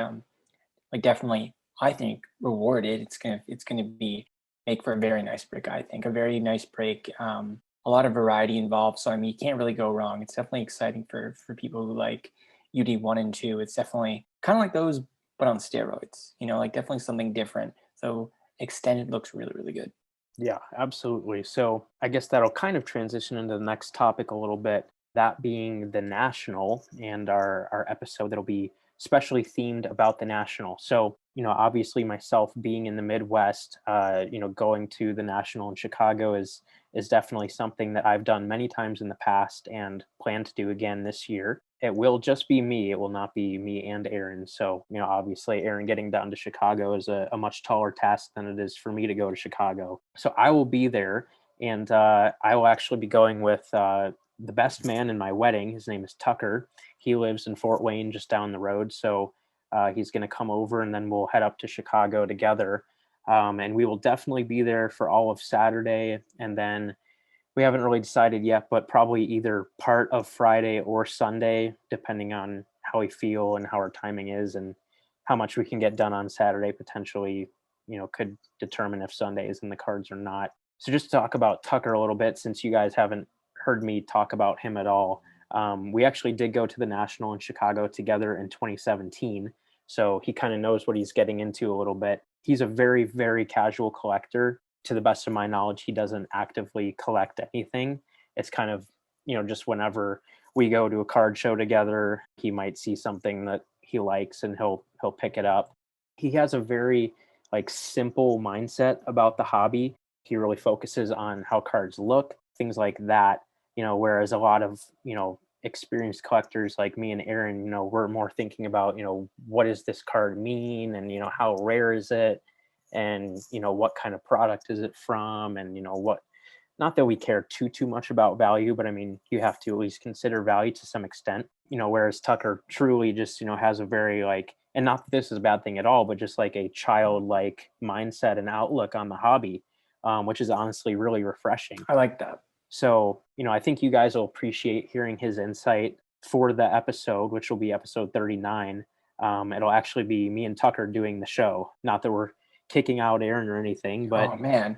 B: definitely, I think, rewarded. It's going to be make for a very nice break. I think a very nice break. A lot of variety involved. So I mean, you can't really go wrong. It's definitely exciting for people who like UD 1 and 2. It's definitely kind of like those, but on steroids. Definitely something different. So Extended looks really, really good.
A: Yeah, absolutely. So I guess that'll kind of transition into the next topic a little bit, that being the National and our episode that'll be specially themed about the National. So, obviously myself being in the Midwest, going to the National in Chicago is definitely something that I've done many times in the past and plan to do again this year. It will just be me. It will not be me and Aaron. So, obviously Aaron getting down to Chicago is a much taller task than it is for me to go to Chicago. So I will be there, and I will actually be going with the best man in my wedding. His name is Tucker. He lives in Fort Wayne, just down the road. So he's going to come over, and then we'll head up to Chicago together. And we will definitely be there for all of Saturday. And then we haven't really decided yet, but probably either part of Friday or Sunday, depending on how we feel and how our timing is and how much we can get done on Saturday, potentially, could determine if Sunday is in the cards or not. So just to talk about Tucker a little bit, since you guys haven't heard me talk about him at all. We actually did go to the National in Chicago together in 2017. So he kind of knows what he's getting into a little bit. He's a very, very casual collector. To the best of my knowledge, he doesn't actively collect anything. It's kind of, just whenever we go to a card show together, he might see something that he likes and he'll pick it up. He has a very simple mindset about the hobby. He really focuses on how cards look, things like that, whereas a lot of, experienced collectors like me and Aaron, we're more thinking about, what does this card mean? And, how rare is it? And, what kind of product is it from? And, what, not that we care too much about value, but I mean, you have to at least consider value to some extent, whereas Tucker truly just, has a very and not that this is a bad thing at all, but just a childlike mindset and outlook on the hobby, which is honestly really refreshing.
B: I like that.
A: So, I think you guys will appreciate hearing his insight for the episode, which will be episode 39. It'll actually be me and Tucker doing the show. Not that we're, kicking out Aaron or anything, but
B: Oh man,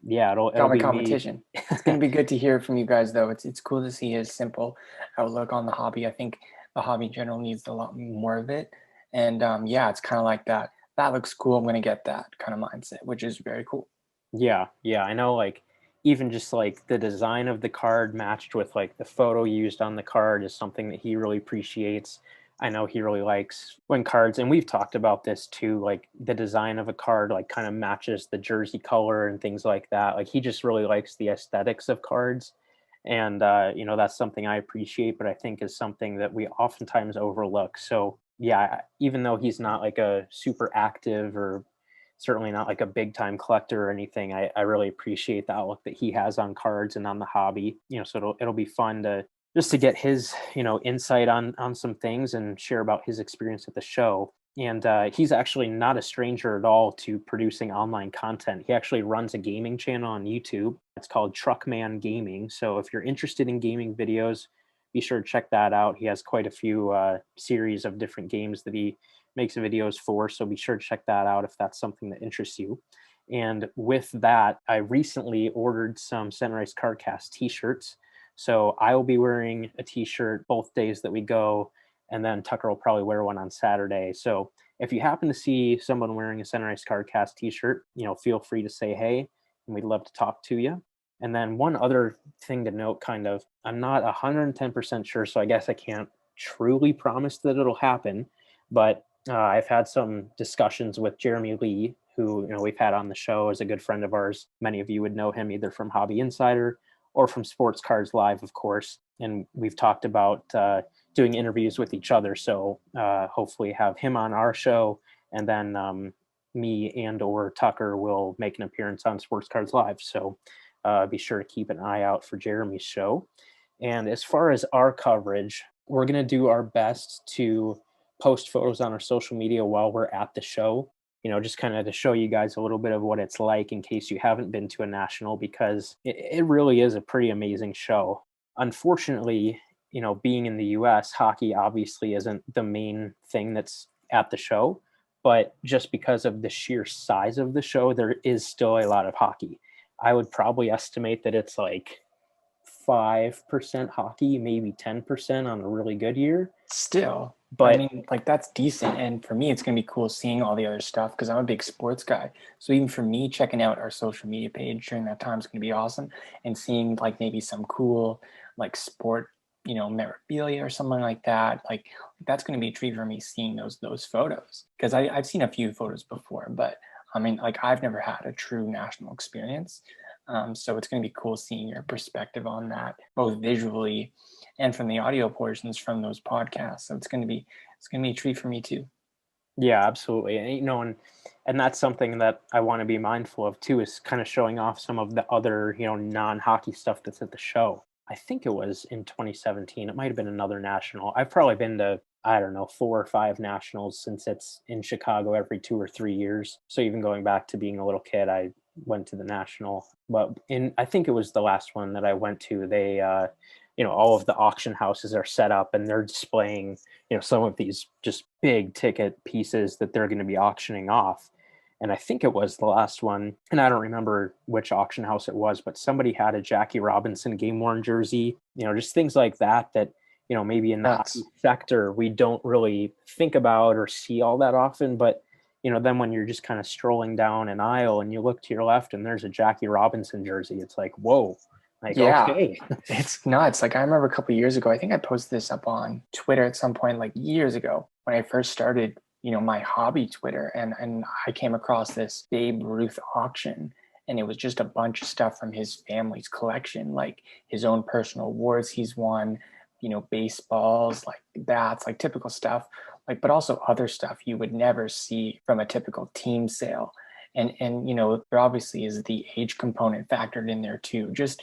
A: yeah, it'll
B: got my
A: be me.
B: competition. It's going to be good to hear from you guys, though. It's cool to see his simple outlook on the hobby. I think the hobby in general needs a lot more of it. And yeah, it's kind of like that. That looks cool. I'm going to get that kind of mindset, which is very cool.
A: Yeah, I know, like, even just like the design of the card matched with like the photo used on the card is something that he really appreciates. I know he really likes when cards, and we've talked about this too, like the design of a card like kind of matches the jersey color and things like that. Like he just really likes the aesthetics of cards. And that's something I appreciate, but I think is something that we oftentimes overlook. So yeah, even though he's not like a super active or certainly not like a big time collector or anything, I really appreciate the outlook that he has on cards and on the hobby. So it'll be fun to just to get his insight on some things and share about his experience at the show. And he's actually not a stranger at all to producing online content. He actually runs a gaming channel on YouTube. It's called Truckman Gaming. So if you're interested in gaming videos, be sure to check that out. He has quite a few series of different games that he makes videos for. So be sure to check that out if that's something that interests you. And with that, I recently ordered some Sunrise Cardcast t-shirts. So I will be wearing a t-shirt both days that we go, and then Tucker will probably wear one on Saturday. So if you happen to see someone wearing a Sunrise Cardcast t-shirt, feel free to say hey, and we'd love to talk to you. And then one other thing to note, kind of, I'm not 110% sure, so I guess I can't truly promise that it'll happen, but I've had some discussions with Jeremy Lee, who we've had on the show as a good friend of ours. Many of you would know him either from Hobby Insider or from Sports Cards Live, of course. And we've talked about doing interviews with each other. So hopefully have him on our show, and then me and or Tucker will make an appearance on Sports Cards Live. So be sure to keep an eye out for Jeremy's show. And as far as our coverage, we're going to do our best to post photos on our social media while we're at the show, just kind of to show you guys a little bit of what it's like in case you haven't been to a national, because it really is a pretty amazing show. Unfortunately, being in the US, hockey obviously isn't the main thing that's at the show, but just because of the sheer size of the show, there is still a lot of hockey. I would probably estimate that it's like 5% hockey, maybe 10% on a really good year.
B: Still,
A: But
B: I mean, like that's decent. And for me, it's going to be cool seeing all the other stuff because I'm a big sports guy. So even for me, checking out our social media page during that time is going to be awesome. And seeing like maybe some cool like sport, memorabilia or something like that. Like that's going to be a treat for me seeing those photos because I've seen a few photos before, but I mean, like I've never had a true national experience. So it's going to be cool seeing your perspective on that, both visually and from the audio portions from those podcasts. So it's going to be a treat for me too.
A: yeah, absolutely. And that's something that I want to be mindful of too, is kind of showing off some of the other, non-hockey stuff that's at the show. I think it was in 2017. It might have been another national. I've probably been to, I don't know, 4 or 5 nationals since it's in Chicago every 2 or 3 years. So even going back to being a little kid, I went to the national. But I think it was the last one that I went to. They, all of the auction houses are set up and they're displaying, some of these just big ticket pieces that they're going to be auctioning off. And I think it was the last one, and I don't remember which auction house it was, but somebody had a Jackie Robinson game worn jersey, just things like that, maybe in the hockey sector, we don't really think about or see all that often. But, then when you're just kind of strolling down an aisle and you look to your left and there's a Jackie Robinson jersey, it's like, whoa, like,
B: Yeah,
A: okay.
B: it's nuts. Like I remember a couple of years ago, I think I posted this up on Twitter at some point, like years ago when I first started, my hobby Twitter, and I came across this Babe Ruth auction, and it was just a bunch of stuff from his family's collection, like his own personal awards he's won, baseballs, like bats, like typical stuff, like, but also other stuff you would never see from a typical team sale. And there obviously is the age component factored in there too. Just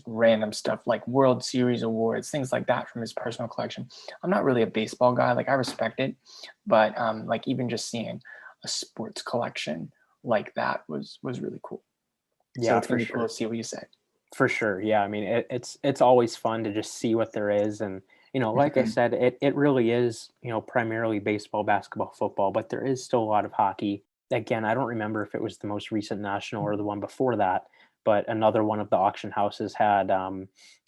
B: random stuff like World Series awards, things like that from his personal collection. I'm not really a baseball guy. Like I respect it, but like even just seeing a sports collection like that was really cool. So
A: Yeah,
B: it's
A: for
B: gonna be cool
A: sure.
B: to see what you say.
A: For sure. Yeah. I mean, it's always fun to just see what there is. And, like I said, it really is, primarily baseball, basketball, football, but there is still a lot of hockey. again, I don't remember if it was the most recent national or the one before that, but another one of the auction houses had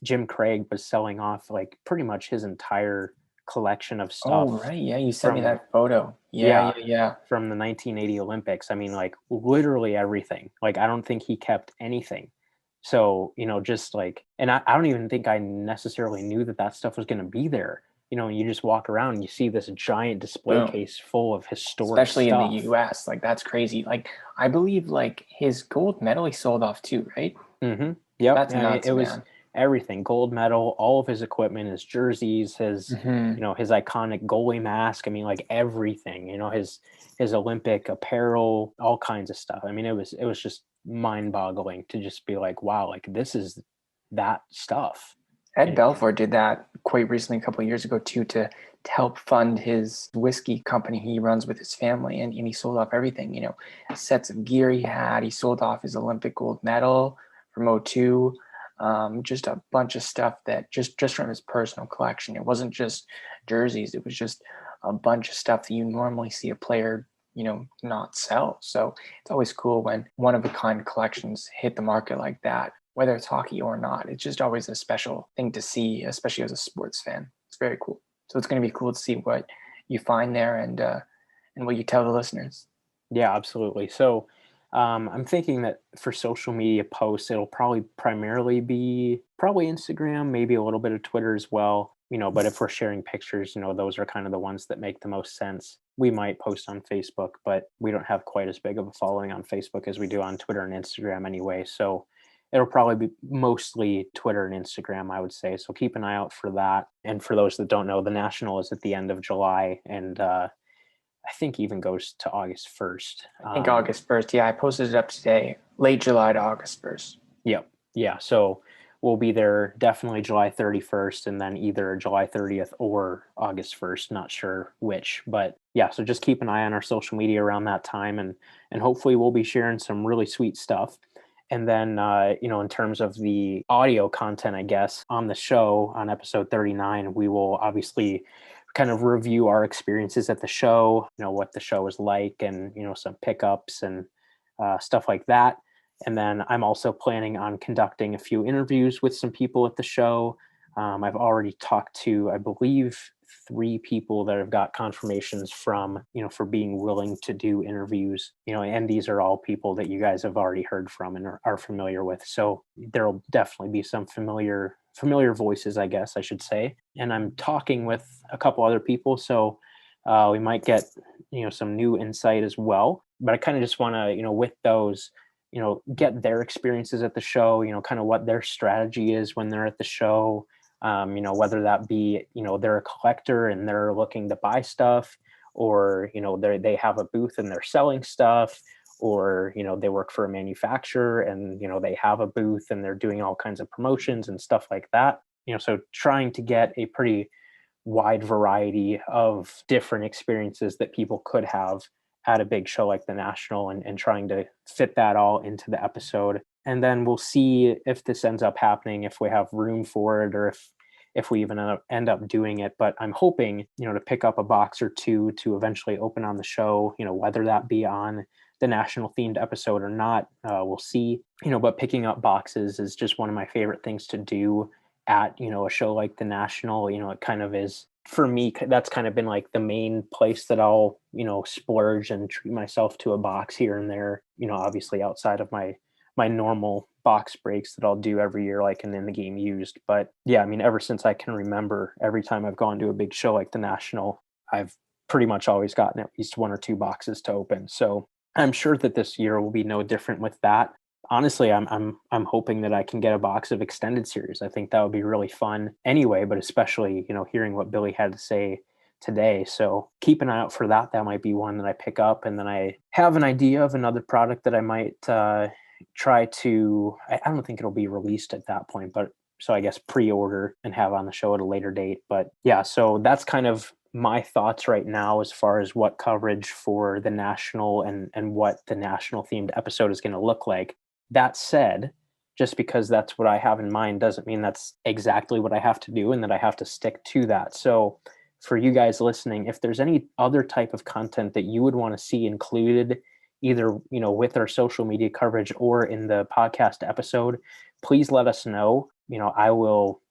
A: Jim Craig was selling off like pretty much his entire collection of
B: Oh,
A: stuff
B: right. Yeah, you sent me
A: from,
B: that photo. Yeah,
A: yeah,
B: yeah, yeah.
A: from the 1980 Olympics. I mean, like literally everything. Like I don't think he kept anything. So, just like, and I don't even think I necessarily knew that that stuff was going to be there. You just walk around and you see this giant display
B: Boom.
A: case full of historic
B: Especially in the
A: stuff.
B: US. Like that's crazy. Like I believe like his gold medal he sold off too, right?
A: Yep.
B: That's
A: I mean, it
B: nuts,
A: was
B: man.
A: everything: gold medal, all of his equipment, his jerseys, his,
B: Hmm.
A: his iconic goalie mask. I mean, like everything. His Olympic apparel, all kinds of stuff. I mean, it was just mind-boggling to just be like, wow, like this is that stuff.
B: Ed
A: And
B: Belfour did that quite recently, a couple of years ago too, to help fund his whiskey company he runs with his family, and he sold off everything. Sets of gear he had. He sold off his Olympic gold medal from '02. Just a bunch of stuff that just from his personal collection. It wasn't just jerseys. It was just a bunch of stuff that you normally see a player not sell. So it's always cool when one of a kind collections hit the market like that, whether it's hockey or not. It's just always a special thing to see, especially as a sports fan. It's very cool. So it's going to be cool to see what you find there and what you tell the listeners.
A: yeah, absolutely. So I'm thinking that for social media posts, it'll probably primarily be probably Instagram, maybe a little bit of Twitter as well. But if we're sharing pictures, those are kind of the ones that make the most sense. We might post on Facebook, but we don't have quite as big of a following on Facebook as we do on Twitter and Instagram anyway. So it'll probably be mostly Twitter and Instagram, I would say. So keep an eye out for that. And for those that don't know, the National is at the end of July, and I think even goes to August 1st.
B: I think August 1st. Yeah, I posted it up today, late July to August 1st.
A: Yep. Yeah. So we'll be there definitely July 31st, and then either July 30th or August 1st. Not sure which, but yeah. So just keep an eye on our social media around that time, and hopefully we'll be sharing some really sweet stuff. And then, in terms of the audio content, I guess on the show on episode 39, we will obviously kind of review our experiences at the show, what the show is like, and some pickups and stuff like that. And then I'm also planning on conducting a few interviews with some people at the show. I've already talked to, I believe, 3 people that have got confirmations from, for being willing to do interviews, and these are all people that you guys have already heard from and are familiar with. So there'll definitely be some familiar voices, I guess I should say. And I'm talking with a couple other people. So we might get, some new insight as well. But I kind of just want to, with those, get their experiences at the show, kind of what their strategy is when they're at the show. Whether that be, they're a collector and they're looking to buy stuff, or, they have a booth and they're selling stuff, or, they work for a manufacturer and, they have a booth and they're doing all kinds of promotions and stuff like that. So trying to get a pretty wide variety of different experiences that people could have at a big show like the National, and trying to fit that all into the episode. And then we'll see if this ends up happening, if we have room for it, or if we even end up doing it. But I'm hoping, to pick up a box or two to eventually open on the show, whether that be on the National themed episode or not, we'll see. But picking up boxes is just one of my favorite things to do at, a show like the National. It kind of is, for me, that's kind of been like the main place that I'll, splurge and treat myself to a box here and there, obviously outside of my normal box breaks that I'll do every year, like in the game used. But yeah, I mean, ever since I can remember, every time I've gone to a big show like the National, I've pretty much always gotten at least 1 or 2 boxes to open. So I'm sure that this year will be no different with that. Honestly, I'm hoping that I can get a box of extended series. I think that would be really fun anyway, but especially, hearing what Billy had to say today. So keep an eye out for that. That might be one that I pick up. And then I have an idea of another product that I might try to, I don't think it'll be released at that point, but so I guess pre-order and have on the show at a later date. But yeah, so that's kind of my thoughts right now as far as what coverage for the National and what the National themed episode is going to look like. That said, just because that's what I have in mind doesn't mean that's exactly what I have to do and that I have to stick to that. So for you guys listening, if there's any other type of content that you would want to see included either, with our social media coverage or in the podcast episode, please let us know. I will,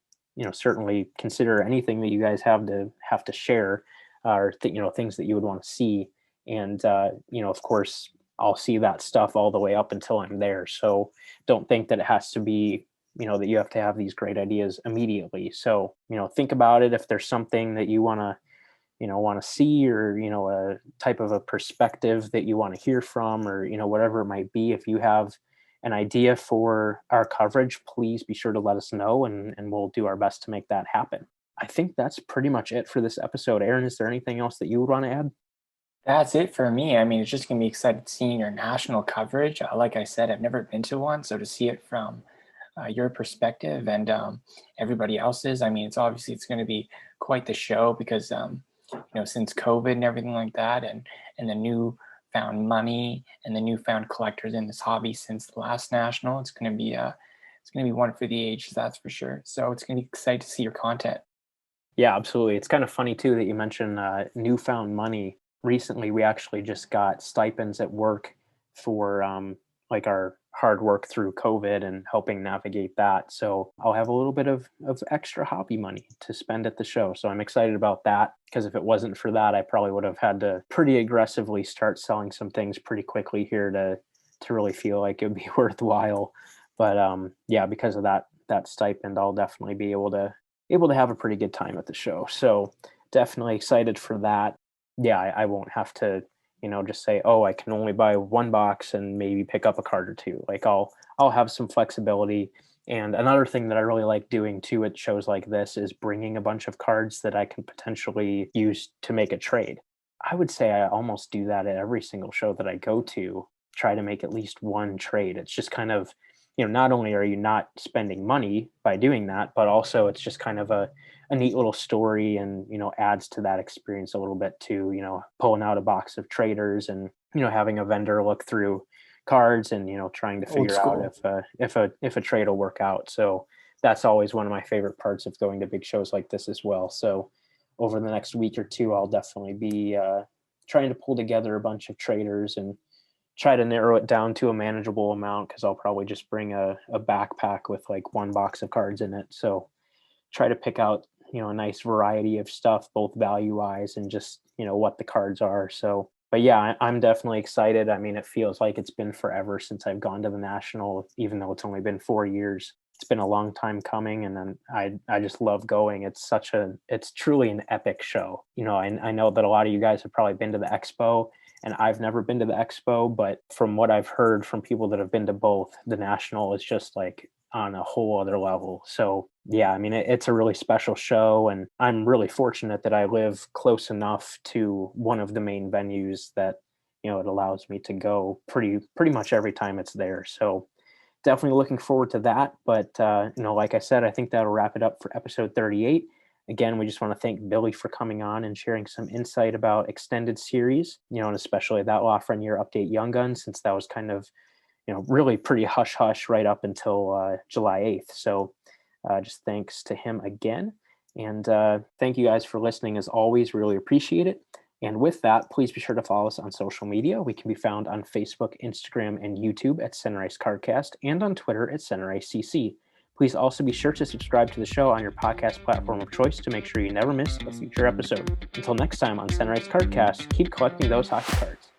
A: certainly consider anything that you guys have to share, or things that you would want to see. And, of course, I'll see that stuff all the way up until I'm there. So don't think that it has to be, that you have to have these great ideas immediately. So, think about it. If there's something that you want to see, or, a type of a perspective that you want to hear from, or, whatever it might be, if you have an idea for our coverage, please be sure to let us know, and we'll do our best to make that happen. I think that's pretty much it for this episode. Aaron, is there anything else that you would want to add?
B: That's it for me. I mean, it's just going to be excited seeing your national coverage. Like I said, I've never been to one. So to see it from your perspective and everybody else's, I mean, it's going to be quite the show because, since COVID and everything like that, and the newfound money and the newfound collectors in this hobby since the last national, it's going to be one for the ages, that's for sure. So it's going to be exciting to see your content.
A: Yeah, absolutely. It's kind of funny too that you mentioned newfound money. Recently, we actually just got stipends at work for like our hard work through COVID and helping navigate that. So I'll have a little bit of extra hobby money to spend at the show. So I'm excited about that, because if it wasn't for that, I probably would have had to pretty aggressively start selling some things pretty quickly here to really feel like it would be worthwhile. But yeah, because of that stipend, I'll definitely be able to have a pretty good time at the show. So definitely excited for that. Yeah, I won't have to, just say, oh, I can only buy one box and maybe pick up a card or two. Like I'll have some flexibility. And another thing that I really like doing too at shows like this is bringing a bunch of cards that I can potentially use to make a trade. I would say I almost do that at every single show that I go to, try to make at least one trade. It's just kind of, not only are you not spending money by doing that, but also it's just kind of a neat little story, and, adds to that experience a little bit too, pulling out a box of traders and, having a vendor look through cards and, trying to figure out if a trade will work out. So that's always one of my favorite parts of going to big shows like this as well. So over the next week or two, I'll definitely be trying to pull together a bunch of traders and try to narrow it down to a manageable amount, because I'll probably just bring a backpack with like one box of cards in it. So try to pick out, a nice variety of stuff, both value wise and just, what the cards are. So, but yeah, I'm definitely excited. I mean, it feels like it's been forever since I've gone to the National, even though it's only been 4 years. It's been a long time coming, and then I just love going. It's truly an epic show. I know that a lot of you guys have probably been to the Expo, and I've never been to the Expo, but from what I've heard from people that have been to both, the National is just like on a whole other level. So yeah, I mean, it's a really special show, and I'm really fortunate that I live close enough to one of the main venues that, it allows me to go pretty much every time it's there. So definitely looking forward to that. But, like I said, I think that'll wrap it up for episode 38. Again, we just want to thank Billy for coming on and sharing some insight about extended series, and especially that Lafreniere Year Update Young Guns, since that was kind of, really pretty hush hush right up until July 8th. So just thanks to him again. And thank you guys for listening as always. Really appreciate it. And with that, please be sure to follow us on social media. We can be found on Facebook, Instagram, and YouTube at Sunrise Cardcast, and on Twitter at Sunrise CC. Please also be sure to subscribe to the show on your podcast platform of choice to make sure you never miss a future episode. Until next time on Sunrise Cardcast, keep collecting those hockey cards.